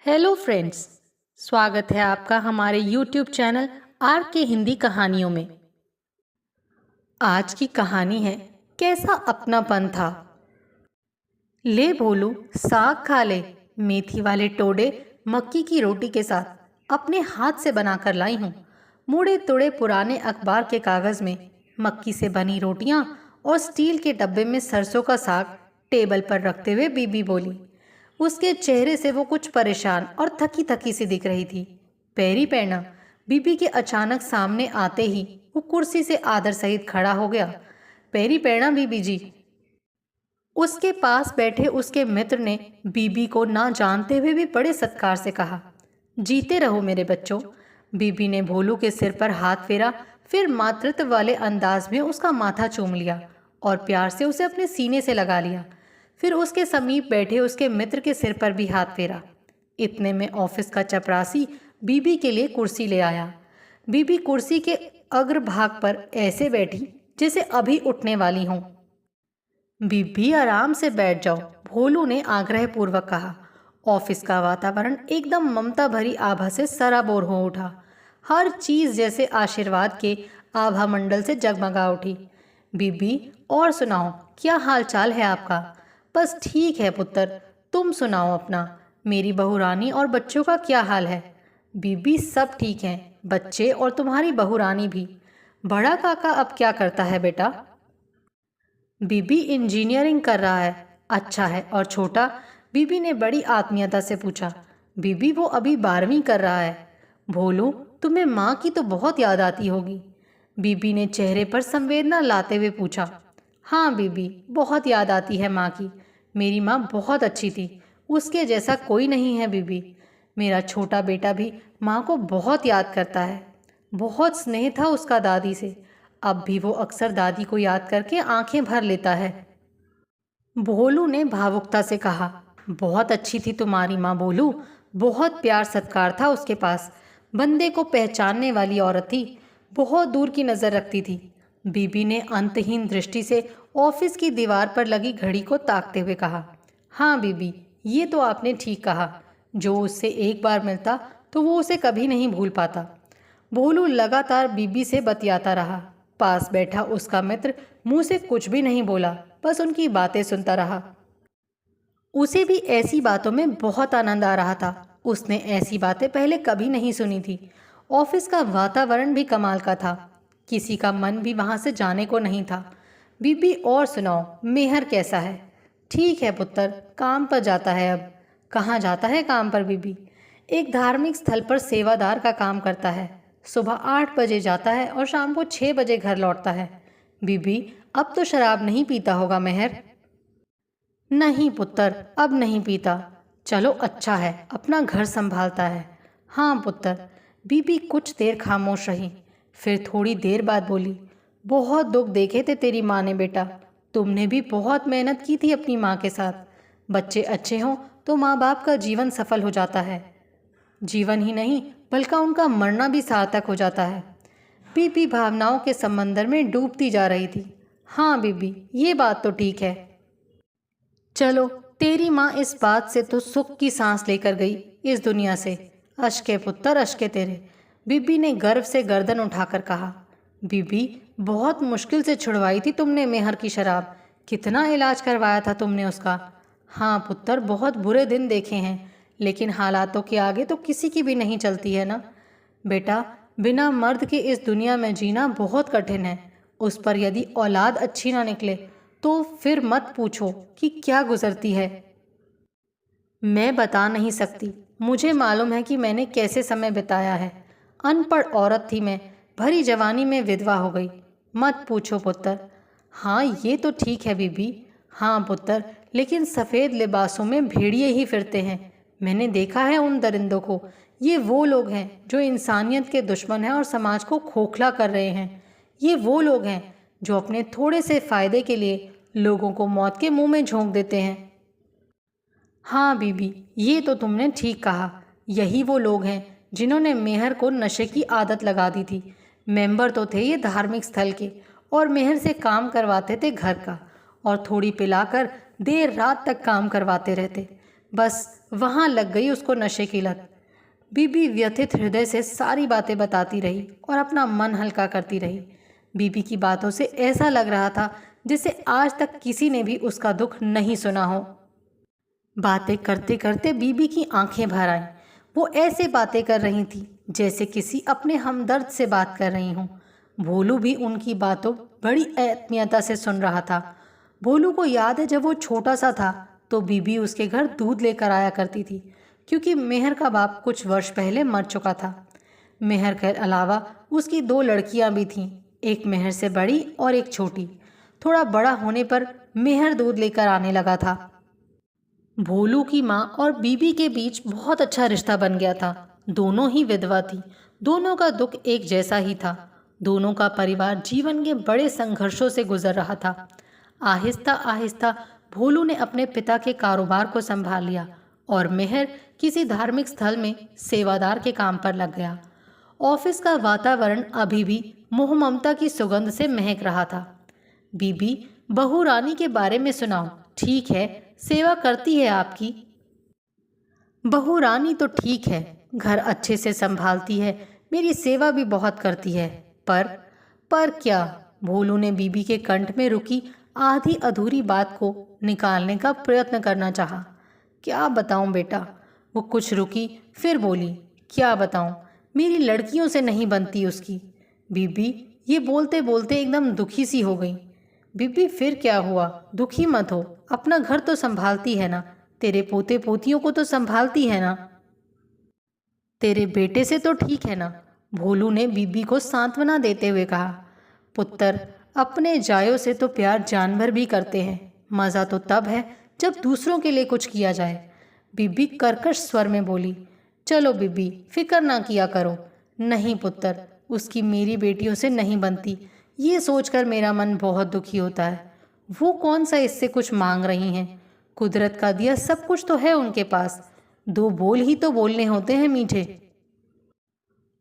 Hello friends. स्वागत है आपका हमारे यूट्यूब चैनल आर के हिंदी कहानियों में। आज की कहानी है कैसा अपनापन था। ले भोलू, साग खा ले। मेथी वाले टोडे मक्की की रोटी के साथ अपने हाथ से बनाकर लाई हूँ। मुड़े तुड़े पुराने अखबार के कागज में मक्की से बनी रोटियां और स्टील के डब्बे में सरसों का साग टेबल पर रखते हुए बीबी बोली। उसके चेहरे से वो कुछ परेशान और थकी थकी सी दिख रही थी। पैरी पैना बीबी के अचानक सामने आते ही वो कुर्सी से आदर सहित खड़ा हो गया। पैरी पैना बीबी जी। उसके पास बैठे उसके मित्र ने बीबी को ना जानते हुए भी बड़े सत्कार से कहा, जीते रहो मेरे बच्चों। बीबी ने भोलू के सिर पर हाथ फेरा, फिर मातृत्व वाले अंदाज में उसका माथा चूम लिया और प्यार से उसे अपने सीने से लगा लिया। फिर उसके समीप बैठे उसके मित्र के सिर पर भी हाथ फेरा। इतने में ऑफिस का चपरासी बीबी के लिए कुर्सी ले आया। बीबी कुर्सी के अग्रभाग पर ऐसे बैठी जैसे अभी उठने वाली हों। बीबी आराम से बैठ जाओ, भोलू ने आग्रह पूर्वक कहा। ऑफिस का वातावरण एकदम ममता भरी आभा से सराबोर हो उठा। हर चीज जैसे आशीर्वाद के आभा मंडल से जगमगा उठी। बीबी, और सुनाओ, क्या हाल चाल है आपका? बस ठीक है पुत्र, तुम सुनाओ अपना। मेरी बहू रानी और बच्चों का क्या हाल है? बीबी, सब ठीक हैं, बच्चे और तुम्हारी बहू रानी भी। बड़ा काका अब क्या करता है बेटा? बीबी इंजीनियरिंग कर रहा है। अच्छा है, और छोटा? बीबी ने बड़ी आत्मीयता से पूछा। बीबी, वो अभी 12वीं कर रहा है। भोलू, तुम्हें माँ की तो बहुत याद आती होगी। बीबी ने चेहरे पर संवेदना लाते हुए पूछा। हाँ बीबी, बहुत याद आती है माँ की। मेरी माँ बहुत अच्छी थी, उसके जैसा कोई नहीं है बीबी। मेरा छोटा बेटा भी माँ को बहुत याद करता है। बहुत स्नेह था उसका दादी से। अब भी वो अक्सर दादी को याद करके आंखें भर लेता है। भोलू ने भावुकता से कहा, बहुत अच्छी थी तुम्हारी माँ भोलू, बहुत प्यार सत्कार था उसके पास। बंदे को पहचानने वाली औरत थी, बहुत दूर की नज़र रखती थी। बीबी ने अंतहीन दृष्टि से ऑफिस की दीवार पर लगी घड़ी को ताकते हुए कहा। हाँ बीबी, ये तो आपने ठीक कहा। जो उससे एक बार मिलता तो वो उसे कभी नहीं भूल पाता। भोलू लगातार बीबी से बतियाता रहा। पास बैठा उसका मित्र मुंह से कुछ भी नहीं बोला, बस उनकी बातें सुनता रहा। उसे भी ऐसी बातों में बहुत आनंद आ रहा था। उसने ऐसी बातें पहले कभी नहीं सुनी थी। ऑफिस का वातावरण भी कमाल का था। किसी का मन भी वहां से जाने को नहीं था। बीबी, और सुनाओ, मेहर कैसा है? ठीक है पुत्र, काम पर जाता है अब। कहाँ जाता है काम पर बीबी? एक धार्मिक स्थल पर सेवादार का काम करता है। सुबह 8 बजे जाता है और शाम को 6 बजे घर लौटता है। बीबी, अब तो शराब नहीं पीता होगा मेहर? नहीं पुत्र, अब नहीं पीता। चलो अच्छा है, अपना घर संभालता है। हाँ पुत्र। बीबी कुछ देर खामोश रही, फिर थोड़ी देर बाद बोली। बहुत दुख देखे थे तेरी माँ ने बेटा। तुमने भी बहुत मेहनत की थी अपनी माँ के साथ। बच्चे अच्छे हों तो माँ बाप का जीवन सफल हो जाता है। जीवन ही नहीं, बल्कि उनका मरना भी सार्थक हो जाता है। बीबी भावनाओं के समंदर में डूबती जा रही थी। हाँ बीबी, ये बात तो ठीक है। चलो, तेरी माँ इस बात से तो सुख की सांस लेकर गई इस दुनिया से। अश्के पुत्र, अश्के तेरे। बीबी ने गर्व से गर्दन उठाकर कहा। बीबी, बहुत मुश्किल से छुड़वाई थी तुमने मेहर की शराब। कितना इलाज करवाया था तुमने उसका? हाँ पुत्र, बहुत बुरे दिन देखे हैं, लेकिन हालातों के आगे तो किसी की भी नहीं चलती है ना। बेटा, बिना मर्द के इस दुनिया में जीना बहुत कठिन है। उस पर यदि औलाद अच्छी ना निकले तो फिर मत पूछो कि क्या गुजरती है। मैं बता नहीं सकती। मुझे मालूम है कि मैंने कैसे समय बिताया है। अनपढ़ औरत थी मैं, भरी जवानी में विधवा हो गई। मत पूछो पुत्र। हाँ ये तो ठीक है बीबी। हाँ पुत्र, लेकिन सफ़ेद लिबासों में भेड़िए ही फिरते हैं। मैंने देखा है उन दरिंदों को। ये वो लोग हैं जो इंसानियत के दुश्मन हैं और समाज को खोखला कर रहे हैं। ये वो लोग हैं जो अपने थोड़े से फ़ायदे के लिए लोगों को मौत के मुंह में झोंक देते हैं। हाँ बीबी, ये तो तुमने ठीक कहा। यही वो लोग हैं जिन्होंने मेहर को नशे की आदत लगा दी थी। मेंबर तो थे ये धार्मिक स्थल के, और मेहर से काम करवाते थे घर का, और थोड़ी पिलाकर देर रात तक काम करवाते रहते। बस वहाँ लग गई उसको नशे की लत। बीबी व्यथित हृदय से सारी बातें बताती रही और अपना मन हल्का करती रही। बीबी की बातों से ऐसा लग रहा था जैसे आज तक किसी ने भी उसका दुख नहीं सुना हो। बातें करते करते बीबी की आंखें भर आईं। वो ऐसे बातें कर रही थी जैसे किसी अपने हमदर्द से बात कर रही हों। भोलू भी उनकी बातों बड़ी आत्मीयता से सुन रहा था। भोलू को याद है जब वो छोटा सा था तो बीबी उसके घर दूध लेकर आया करती थी, क्योंकि मेहर का बाप कुछ वर्ष पहले मर चुका था। मेहर के अलावा उसकी 2 लड़कियां भी थीं, एक मेहर से बड़ी और एक छोटी। थोड़ा बड़ा होने पर मेहर दूध लेकर आने लगा था। भोलू की माँ और बीबी के बीच बहुत अच्छा रिश्ता बन गया था। दोनों ही विधवा थी, दोनों का दुख एक जैसा ही था। दोनों का परिवार जीवन के बड़े संघर्षों से गुजर रहा था। आहिस्ता आहिस्ता भोलू ने अपने पिता के कारोबार को संभाल लिया और मेहर किसी धार्मिक स्थल में सेवादार के काम पर लग गया। ऑफिस का वातावरण अभी भी मोह ममता की सुगंध से महक रहा था। बीबी, बहू रानी के बारे में सुनाओ। ठीक है, सेवा करती है आपकी? बहू रानी तो ठीक है, घर अच्छे से संभालती है, मेरी सेवा भी बहुत करती है। पर क्या? भोलू ने बीबी के कंठ में रुकी आधी अधूरी बात को निकालने का प्रयत्न करना चाहा। क्या बताऊं बेटा? वो कुछ रुकी, फिर बोली, क्या बताऊं? मेरी लड़कियों से नहीं बनती उसकी। बीबी ये बोलते बोलते एकदम दुखी सी हो गई। बीबी फिर क्या हुआ? दुखी मत हो, अपना घर तो संभालती है ना, तेरे पोते पोतियों को तो संभालती है ना, तेरे बेटे से तो ठीक है ना? भोलू ने बीबी को सांत्वना देते हुए कहा। पुत्र, अपने जायों से तो प्यार जानवर भी करते हैं, मज़ा तो तब है जब दूसरों के लिए कुछ किया जाए। बीबी कर्कश स्वर में बोली। चलो बीबी, फिक्र ना किया करो। नहीं पुत्र, उसकी मेरी बेटियों से नहीं बनती, ये सोचकर मेरा मन बहुत दुखी होता है। वो कौन सा इससे कुछ मांग रही हैं? कुदरत का दिया सब कुछ तो है उनके पास, 2 बोल ही तो बोलने होते हैं मीठे।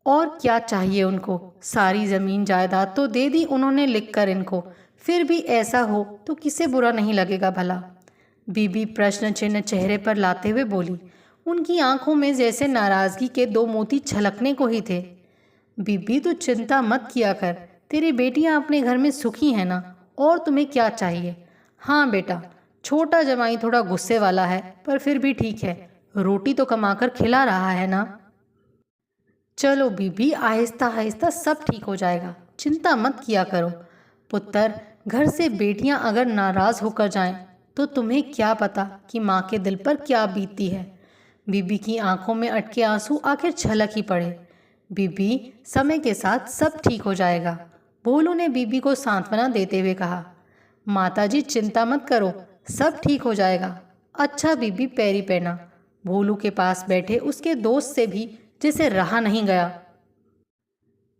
और क्या चाहिए उनको? सारी ज़मीन जायदाद तो दे दी उन्होंने लिखकर इनको, फिर भी ऐसा हो तो किसे बुरा नहीं लगेगा भला? बीबी प्रश्न चिन्ह चेहरे पर लाते हुए बोली। उनकी आंखों में जैसे नाराज़गी के 2 मोती छलकने को ही थे। बीबी तू चिंता मत किया कर, तेरी बेटियां अपने घर में सुखी हैं ना, और तुम्हें क्या चाहिए? हाँ बेटा, छोटा जमाई थोड़ा गुस्से वाला है, पर फिर भी ठीक है, रोटी तो कमाकर खिला रहा है ना। चलो बीबी, आहिस्ता आहिस्ता सब ठीक हो जाएगा, चिंता मत किया करो। पुत्र, घर से बेटियां अगर नाराज़ होकर जाएं तो तुम्हें क्या पता कि माँ के दिल पर क्या बीतती है। बीबी की आंखों में अटके आंसू आखिर छलक ही पड़े। बीबी, समय के साथ सब ठीक हो जाएगा, भोलू ने बीबी को सांत्वना देते हुए कहा। माताजी चिंता मत करो, सब ठीक हो जाएगा। अच्छा बीबी, पैरी पहना। भोलू के पास बैठे उसके दोस्त से भी जैसे रहा नहीं गया।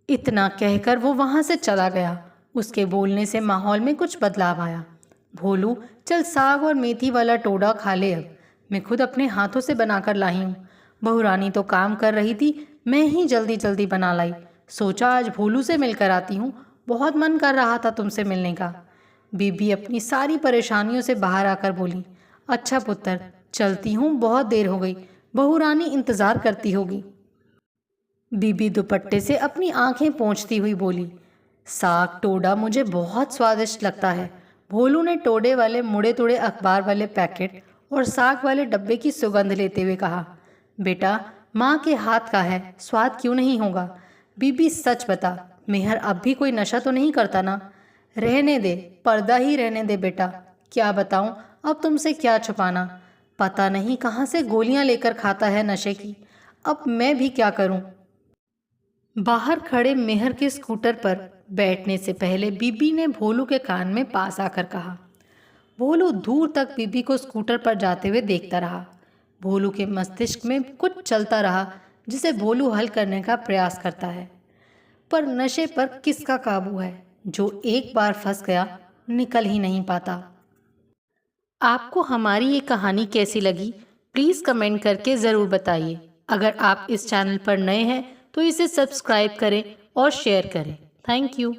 इतना कहकर वो वहाँ से चला गया। उसके बोलने से माहौल में कुछ बदलाव आया। भोलू, चल साग और मेथी वाला टोडा खा ले, अब मैं खुद अपने हाथों से बनाकर लाई हूँ। बहू रानी तो काम कर रही थी, मैं ही जल्दी जल्दी बना लाई। सोचा आज भोलू से मिलकर आती हूँ, बहुत मन कर रहा था तुमसे मिलने का। बीबी अपनी सारी परेशानियों से बाहर आकर बोली। अच्छा पुत्र, चलती हूँ, बहुत देर हो गई, बहू रानी इंतज़ार करती होगी। बीबी दुपट्टे से अपनी आंखें पोंछती हुई बोली। साग टोडा मुझे बहुत स्वादिष्ट लगता है। भोलू ने टोडे वाले मुड़े तुड़े अखबार वाले पैकेट और साग वाले डब्बे की सुगंध लेते हुए कहा। बेटा, माँ के हाथ का है, स्वाद क्यों नहीं होगा? बीबी सच बता, मेहर अब भी कोई नशा तो नहीं करता ना? रहने दे, पर्दा ही रहने दे बेटा। क्या बताऊं, अब तुमसे क्या छुपाना? पता नहीं कहाँ से गोलियां लेकर खाता है नशे की। अब मैं भी क्या करूं? बाहर खड़े मेहर के स्कूटर पर बैठने से पहले बीबी ने भोलू के कान में पास आकर कहा। भोलू दूर तक बीबी को स्कूटर पर जाते हुए देखता रहा। भोलू के मस्तिष्क में कुछ चलता रहा जिसे भोलू हल करने का प्रयास करता है, पर नशे पर किसका काबू है? जो एक बार फंस गया निकल ही नहीं पाता। आपको हमारी ये कहानी कैसी लगी, प्लीज़ कमेंट करके ज़रूर बताइए। अगर आप इस चैनल पर नए हैं तो इसे सब्सक्राइब करें और शेयर करें। Thank you.